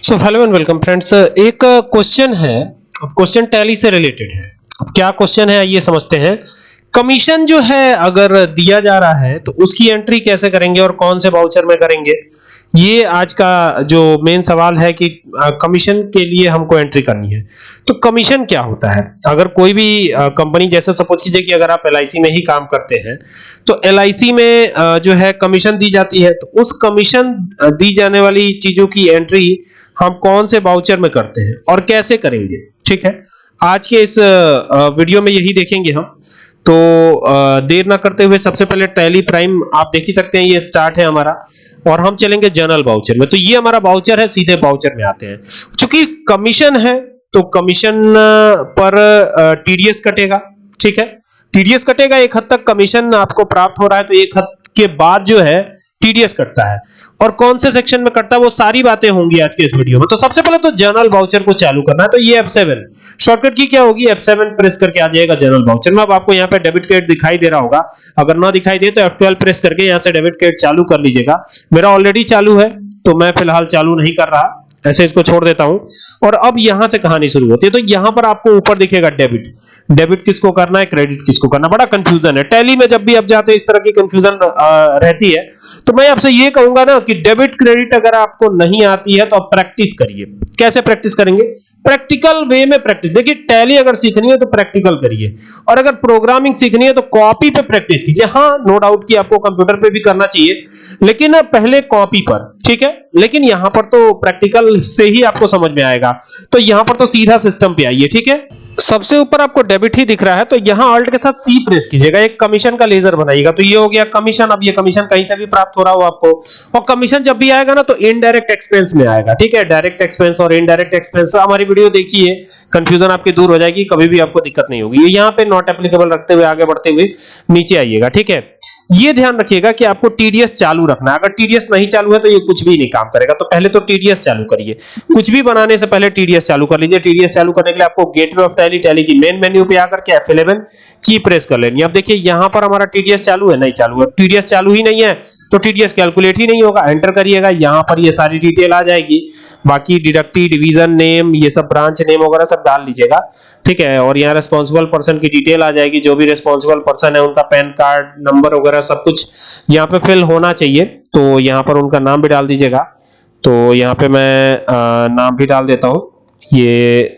So hello and welcome friends. एक question है, question tally से रिलेटेड है। क्या क्वेश्चन है आइए समझते हैं। कमीशन जो है अगर दिया जा रहा है तो उसकी एंट्री कैसे करेंगे और कौन से वाउचर में करेंगे, ये आज का जो मेन सवाल है कि कमीशन के लिए हमको एंट्री करनी है। तो कमीशन क्या होता है, अगर कोई भी कंपनी, जैसे सपोज कीजिए कि अगर आप एलआईसी में ही काम करते हैं तो एलआईसी में जो है कमीशन दी जाती है, तो उस कमीशन दी जाने वाली चीजों की एंट्री हम कौन से वाउचर में करते हैं और कैसे करेंगे। ठीक है, आज के इस वीडियो में यही देखेंगे हम। तो देर ना करते हुए सबसे पहले टैली प्राइम आप देख ही सकते हैं, ये स्टार्ट है हमारा और हम चलेंगे जनरल वाउचर में। तो ये हमारा वाउचर है, सीधे वाउचर में आते हैं। चूंकि कमीशन है तो कमीशन पर टीडीएस कटेगा। ठीक है, टीडीएस कटेगा, एक हद तक कमीशन आपको प्राप्त हो रहा है तो एक हद के बाद जो है टीडीएस कटता है। और कौन से सेक्शन में कटता है वो सारी बातें होंगी आज के इस वीडियो में। तो सबसे पहले तो जनरल वाउचर को चालू करना है, तो ये F7 शॉर्टकट की क्या होगी, F7 प्रेस करके आ जाएगा जनरल वाउचर में। अब आपको यहाँ पे डेबिट क्रेडिट दिखाई दे रहा होगा, अगर ना दिखाई दे तो F12 प्रेस करके यहाँ से डेबिट क्रेडिट चालू कर लीजिएगा। मेरा ऑलरेडी चालू है तो मैं फिलहाल चालू नहीं कर रहा, ऐसे इसको छोड़ देता हूं। और अब यहां से कहानी शुरू होती है। तो यहां पर आपको ऊपर दिखेगा डेबिट, डेबिट किसको करना है, क्रेडिट किसको करना। बड़ा कंफ्यूजन है टैली में, जब भी आप जाते हैं इस तरह की कंफ्यूजन रहती है। तो मैं आपसे ये कहूंगा ना कि डेबिट क्रेडिट अगर आपको नहीं आती है तो आप प्रैक्टिस करिए। कैसे प्रैक्टिस करेंगे, प्रैक्टिकल वे में प्रैक्टिस। देखिए टैली अगर सीखनी है तो प्रैक्टिकल करिए, और अगर प्रोग्रामिंग सीखनी है तो कॉपी पे प्रैक्टिस कीजिए। हाँ, नो डाउट कि आपको कंप्यूटर पे भी करना चाहिए, लेकिन पहले कॉपी पर। ठीक है, लेकिन यहां पर तो प्रैक्टिकल से ही आपको समझ में आएगा। तो यहां पर तो सीधा सिस्टम पे आइए। ठीक है, सबसे ऊपर आपको डेबिट ही दिख रहा है तो यहां ऑल्ट के साथ सी प्रेस कीजिएगा, एक कमीशन का लेजर बनाइएगा। तो ये हो गया कमीशन। अब ये कमीशन कहीं से भी प्राप्त हो रहा हो आपको, और कमीशन जब भी आएगा ना तो इनडायरेक्ट एक्सपेंस में आएगा। ठीक है, डायरेक्ट एक्सपेंस और इनडायरेक्ट एक्सपेंस हमारी वीडियो देखिए, कंफ्यूजन आपकी दूर हो जाएगी, कभी भी आपको दिक्कत नहीं होगी। ये यहां पे नॉट एप्लीकेबल रखते हुए आगे बढ़ते हुए नीचे आइएगा। ठीक है, ये ध्यान रखिएगा कि आपको टीडीएस चालू रखना है। अगर टीडीएस नहीं चालू है तो ये कुछ भी नहीं काम करेगा। तो पहले तो टीडीएस चालू करिए, कुछ भी बनाने से पहले टीडीएस चालू कर लीजिए। टीडीएस चालू करने के लिए आपको गेटवे ऑफ टैली, टैली की मेन मेन्यू पे आकर के F11 की प्रेस कर लेनी। अब देखिए यहां पर हमारा टीडीएस चालू है, नहीं चालू है। टीडीएस चालू ही नहीं है तो टीडीएस कैलकुलेट ही नहीं होगा। एंटर करिएगा, यहां पर ये सारी डिटेल आ जाएगी। बाकी डिडक्टी, डिवीजन नेम, ये सब ब्रांच नेम वगैरह सब डाल लीजिएगा। ठीक है, और यहाँ रिस्पॉन्सिबल पर्सन की डिटेल आ जाएगी, जो भी रिस्पॉन्सिबल पर्सन है उनका पैन कार्ड नंबर वगैरह सब कुछ यहाँ पे फिल होना चाहिए। तो यहाँ पर उनका नाम भी डाल दीजिएगा। तो यहाँ पे मैं नाम भी डाल देता हूँ, ये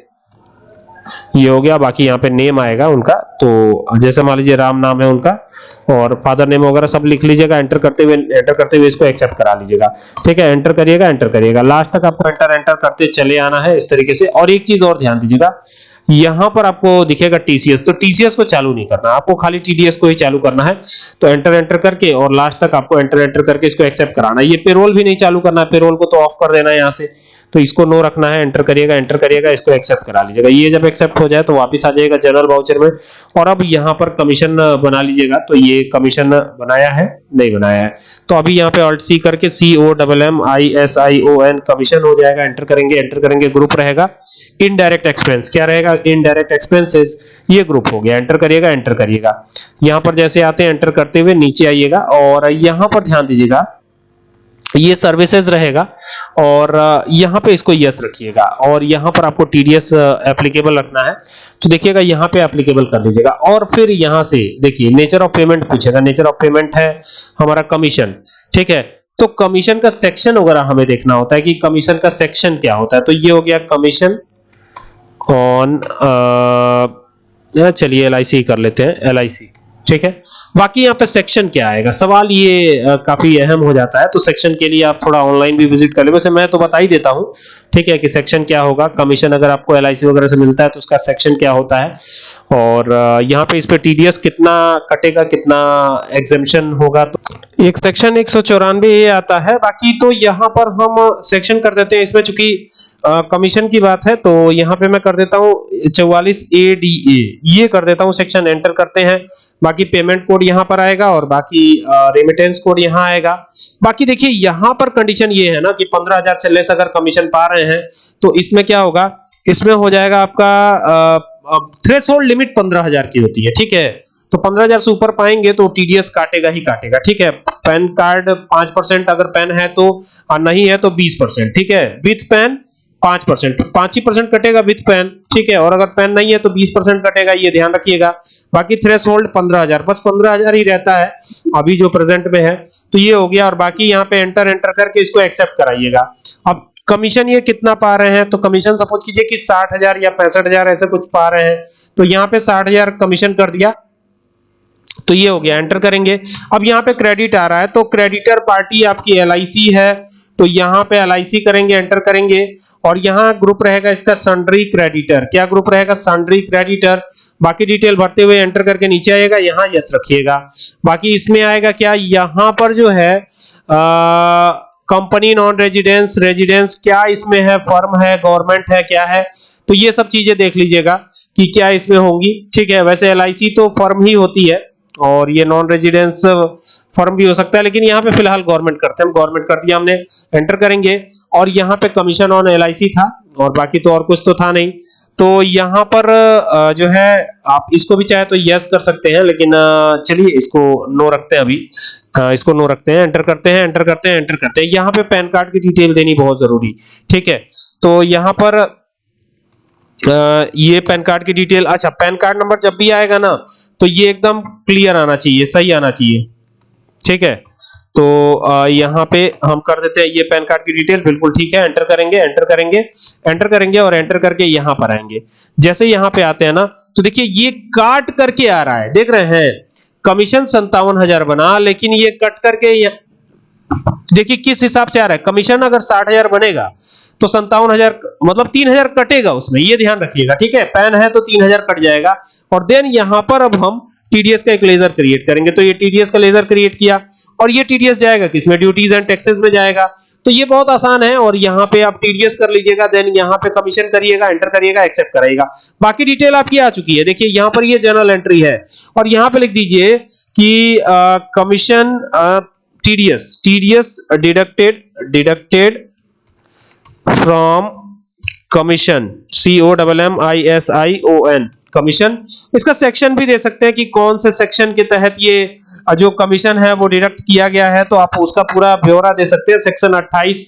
हो गया। बाकी यहाँ पे नेम आएगा उनका, तो जैसे मान लीजिए राम नाम है उनका, और फादर नेम वगैरह सब लिख लीजिएगा। एंटर करते हुए इसको एक्सेप्ट करा लीजिएगा। ठीक है, एंटर करिएगा। लास्ट तक आपको एंटर करते चले आना है इस तरीके से। और एक चीज और ध्यान दीजिएगा, यहां पर आपको दिखेगा टीसीएस, तो टीसीएस को चालू नहीं करना, आपको खाली टीडीएस को ही चालू करना है। तो एंटर करके और लास्ट तक आपको एंटर करके इसको एक्सेप्ट कराना है। ये पेरोल भी नहीं चालू करना है, पेरोल को तो ऑफ कर देना है यहां से, तो इसको नो रखना है। एंटर करिएगा, इसको एक्सेप्ट करा लीजिएगा। ये जब एक्सेप्ट हो जाए तो वापस आ जाएगा जनरल वाउचर में। और अब यहाँ पर कमीशन बना लीजिएगा। तो ये कमीशन बनाया है, नहीं बनाया है, तो अभी यहाँ पे ऑल्ट सी करके COMMISION कमीशन हो जाएगा। एंटर करेंगे, ग्रुप रहेगा इनडायरेक्ट एक्सपेंस। क्या रहेगा, इनडायरेक्ट एक्सपेंसेस, ये ग्रुप हो गया। एंटर करिएगा। यहाँ पर जैसे आते हैं एंटर करते हुए नीचे आइएगा, और यहाँ पर ध्यान दीजिएगा ये सर्विसेज रहेगा, और यहां पे इसको यस रखिएगा, और यहां पर आपको टीडीएस एप्लीकेबल रखना है। तो देखिएगा यहां पे एप्लीकेबल कर लीजिएगा। और फिर यहां से देखिए नेचर ऑफ पेमेंट पूछेगा, नेचर ऑफ पेमेंट है हमारा कमीशन। ठीक है, तो कमीशन का सेक्शन वगैरह हमें देखना होता है कि कमीशन का सेक्शन क्या होता है। तो ये हो गया कमीशन ऑन, चलिए LIC कर लेते हैं, LIC। ठीक है, बाकी यहाँ पे सेक्शन क्या आएगा, सवाल ये काफी अहम हो जाता है। तो सेक्शन के लिए आप थोड़ा ऑनलाइन भी विजिट कर ले, वैसे मैं तो बता ही देता हूँ। ठीक है, कि सेक्शन क्या होगा, कमीशन अगर आपको LIC वगैरह से मिलता है तो उसका सेक्शन क्या होता है, और यहाँ पे इस पे टीडीएस कितना कटेगा, कितना एग्जेम्पशन होगा। तो एक सेक्शन 194 आता है। बाकी तो यहाँ पर हम सेक्शन कर देते हैं, इसमें चूंकि कमीशन की बात है तो यहाँ पे मैं कर देता हूँ 44ADA, ये कर देता हूँ सेक्शन। एंटर करते हैं, बाकी पेमेंट कोड यहाँ पर आएगा, और बाकी रेमिटेंस कोड यहाँ आएगा। बाकी देखिए यहाँ पर कंडीशन ये है ना कि 15,000 से लेस अगर कमीशन पा रहे हैं तो इसमें क्या होगा, इसमें हो जाएगा आपका थ्रेशोल्ड लिमिट 15,000 की होती है। ठीक है, तो 15,000 से ऊपर पाएंगे तो टीडीएस काटेगा ही काटेगा। ठीक है, पैन कार्ड 5% अगर पैन है तो, नहीं है तो 20%। ठीक है, विथ पैन 5%, 5% कटेगा विद पैन, ठीक है। और अगर पैन नहीं है तो 20% कटेगा, ये ध्यान रखिएगा। बाकी थ्रेशोल्ड 15,000, बस 15,000 ही रहता है अभी जो प्रेजेंट में है। तो ये हो गया, और बाकी यहाँ पे एंटर करके इसको एक्सेप्ट कराइएगा। अब कमीशन ये कितना पा रहे हैं, तो कमीशन सपोज कीजिए कि 60,000 या 65,000 ऐसे कुछ पा रहे हैं, तो यहाँ पे 60,000 कमीशन कर दिया, तो ये हो गया, एंटर करेंगे। अब यहाँ पे क्रेडिट आ रहा है, तो क्रेडिटर पार्टी आपकी LIC है, तो यहाँ पे LIC करेंगे, एंटर करेंगे। और यहाँ ग्रुप रहेगा इसका सन्ड्री क्रेडिटर, क्या ग्रुप रहेगा, सन्ड्री क्रेडिटर। बाकी डिटेल भरते हुए एंटर करके नीचे आएगा, यहाँ यस रखिएगा। बाकी इसमें आएगा क्या, यहाँ पर जो है कंपनी, नॉन रेजिडेंस, रेजिडेंस, क्या इसमें है, फर्म है, गवर्नमेंट है, क्या है, तो ये सब चीजें देख लीजिएगा कि क्या इसमें होंगी, ठीक है। वैसे LIC तो फर्म ही होती है, और ये नॉन रेजिडेंस फर्म भी हो सकता है, लेकिन यहाँ पे फिलहाल गवर्नमेंट करते हैं, हम गवर्नमेंट कर दिया हमने, एंटर करेंगे। और यहाँ पे कमीशन ऑन LIC था, और बाकी तो और कुछ तो था नहीं। तो यहाँ पर जो है आप इसको भी चाहे तो यस कर सकते हैं, लेकिन चलिए इसको नो रखते हैं अभी, इसको नो रखते हैं, एंटर करते हैं, एंटर करते हैं, एंटर करते हैं। यहाँ पे पैन कार्ड की डिटेल देनी बहुत जरूरी, ठीक है। तो यहाँ पर ये पैन कार्ड की डिटेल, अच्छा पैन कार्ड नंबर जब भी आएगा ना, तो ये एकदम क्लियर आना चाहिए, सही आना चाहिए, ठीक है। तो यहाँ पे हम कर देते हैं ये पैन कार्ड की डिटेल, बिल्कुल ठीक है, एंटर करेंगे, एंटर करेंगे, एंटर करेंगे, और एंटर करके यहाँ पर आएंगे। जैसे यहाँ पे आते हैं ना, तो देखिए ये काट करके आ रहा है, देख रहे हैं, कमीशन 57,000 बना, लेकिन ये कट करके देखिए किस हिसाब से आ रहा है। कमीशन अगर 60,000 बनेगा तो 57,000 मतलब 3,000 कटेगा उसमें, ये ध्यान रखिएगा, ठीक है। पैन है तो 3,000 कट जाएगा। और देन यहां पर अब हम TDS का एक लेजर क्रिएट करेंगे, तो ये TDS का लेजर क्रिएट किया, और ये TDS जाएगा किसमें, ड्यूटीज एंड टैक्सेस में जाएगा। तो ये बहुत आसान है, और यहाँ पे आप TDS कर लीजिएगा, देन यहाँ पे कमीशन करिएगा, एंटर करिएगा, एक्सेप्ट कराइएगा। बाकी डिटेल आपकी आ चुकी है, देखिए यहाँ पर ये जर्नल एंट्री है, और यहाँ पे लिख दीजिए कि commission TDS deducted from commission, COMMISION, commission. इसका सेक्शन भी दे सकते हैं कि कौन से सेक्शन के तहत ये जो कमीशन है वो डिडक्ट किया गया है, तो आप उसका पूरा ब्यौरा दे सकते हैं। सेक्शन 28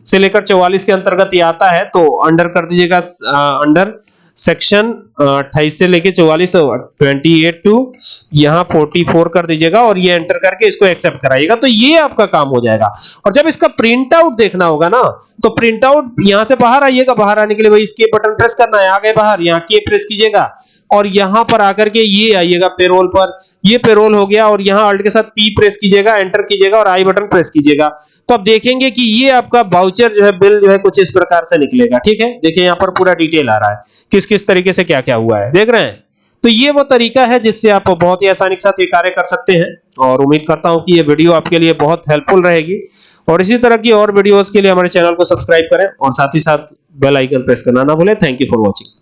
से लेकर 44 के अंतर्गत ये आता है, तो अंडर कर दीजिएगा, अंडर सेक्शन 28 से लेके 44, 28 टू यहाँ 44 कर दीजिएगा, और ये एंटर करके इसको एक्सेप्ट कराइएगा, तो ये आपका काम हो जाएगा। और जब इसका प्रिंट आउट देखना होगा ना, तो प्रिंट आउट यहाँ से बाहर आइएगा, बाहर आने के लिए भाई इसके बटन प्रेस करना है, आ गए बाहर, यहाँ के प्रेस कीजिएगा, और यहां पर आकर के ये आइएगा पेरोल पर, ये पेरोल हो गया, और यहां अल्ट के साथ P प्रेस कीजिएगा, एंटर कीजिएगा, और आई बटन प्रेस कीजिएगा। तो आप देखेंगे कि ये आपका वाउचर जो है, बिल जो है कुछ इस प्रकार से निकलेगा, ठीक है। देखिए यहाँ पर पूरा डिटेल आ रहा है, किस किस तरीके से क्या क्या हुआ है, देख रहे हैं। तो ये वो तरीका है जिससे आप बहुत ही आसानी के साथ ये कार्य कर सकते हैं, और उम्मीद करता हूं कि ये वीडियो आपके लिए बहुत हेल्पफुल रहेगी। और इसी तरह की और वीडियोस के लिए हमारे चैनल को सब्सक्राइब करें, और साथ ही साथ बेल आइकन प्रेस करना ना भूलें। Thank you for watching.